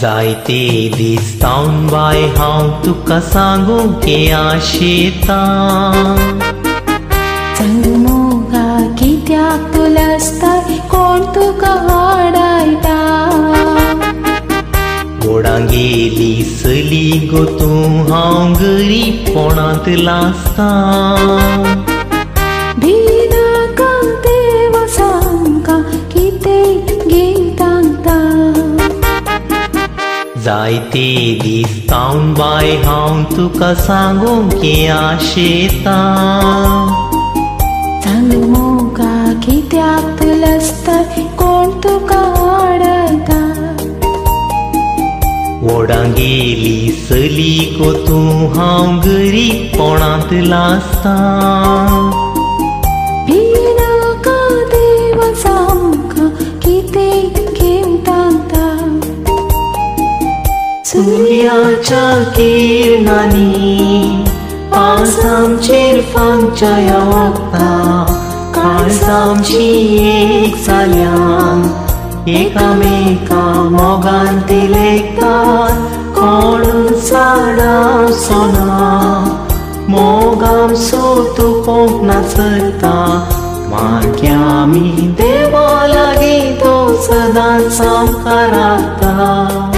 जायते दीस जावन बाय हांव तुका सांगूंके आशेता सांगू मोगा कित्याक तूं लजताय कोण तुका वाडयता गोडांक गेली चली गो तूं हांव गरीबपणांत लासता भिनाका देव सांगा कितें गितांता जायते दीस जावन बाय हांव तुका सांगूंके आशेता सांगू मोगा कित्याक तूं लजताय कोण तुका वाडयता गोडांक गेली चली गो तूं हांव गरीबपणांत लासता भिनाका देव सांगा कितें गितांता सूर्याच्या किरणांनी पावस आमचेर फांकच्या वखदां काळजां आमची एक जाल्यांत एकामेका मोगान ती लेखतात कोण झाडां सोना मोग आमचो तूं कोंकणांत सरता मागया आमी देवा लागीं तो सदांच आमकां राखता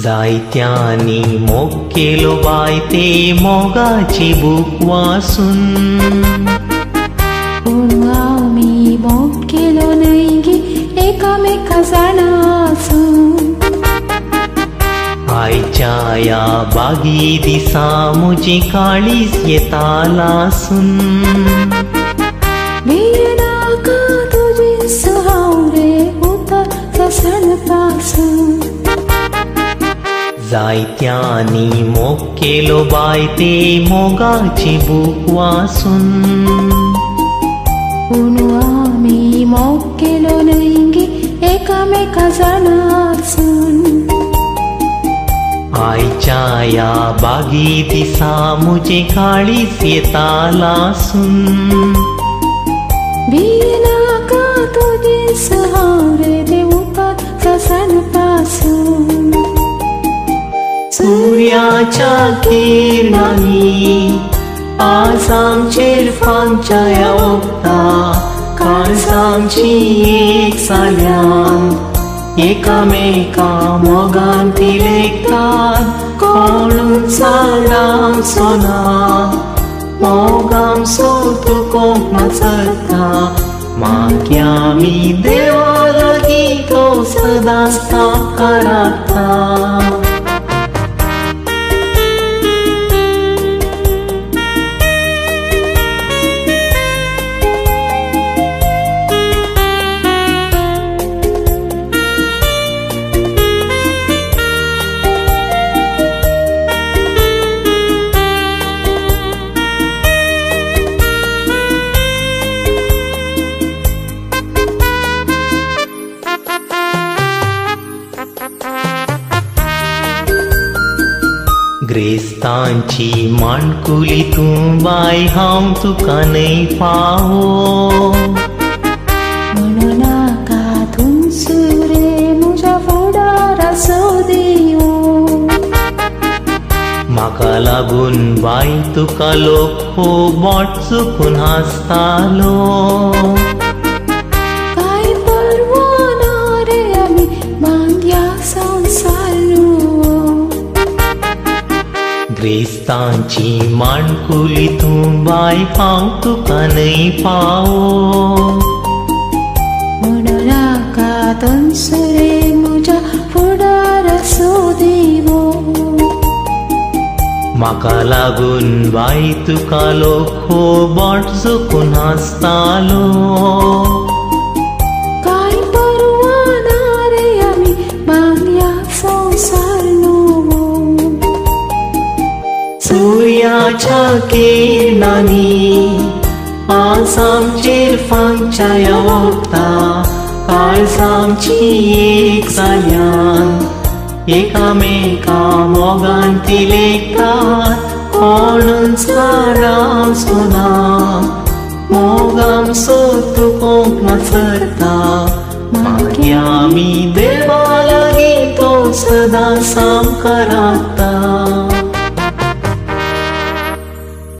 जायत्यांनी मोग केलो बाय ते मोगाची बूक वाचून पूण आमी मोग केलो न्हय गे एकामेका जाणासून आयच्या ह्या बागी दिसा म्हजी काळीज येता लासून भिनाका तुजी सुहांव रे उतर ससण पासून जायत्यांनी मोग केलो बाय ते मोगाची बूक वाचून पूण आमी मोग केलो न्हय गे एकामेका जाणासून आयच्या ह्या बागी दिसा म्हजी काळीज येता लासून भिनाका तुजी सुहांव रे उतर ससण पासून सूर्याच्या किरणांनी आज आमचेर फांकच्या वखदां काळजां आमची एक जाल्यांत एकामेका मोगान ती लेखतात कोण झाडां सोना मोग आमचो तूं कोंकणांत सरता मागया आमी देवा लागीं तो सदांच आमकां राखता ग्रेस्तांची माणकुली तूं बाय हांव तुका न्हय पावो म्हणून नाका थुंसूर रे म्हज्या फुडारा सोदियो म्हाका लागून बाय तुका लोक बोट चुकून हांसतालो काय परवा ना रे आमी बांदया संवसार ग्रेस्तांची माणकुली तूं बाय हांव तुका न्हय पावो म्हणून नाका थुंसूर रे म्हज्या फुडारा सोदियो म्हाका लागून बाय तुका लोक बोट चुकून हांसतालो काय परवा ना रे आमी किरणांनी आज आमचेर फांकच्या ओडटा काळजांची एक जाल्यान एकामेका मोगान ती लेखतात कोण झाडां सुना मोगाम सो तुकोंक नाचरता मागीर आमी देवा लागीं तो सदां सामका रावता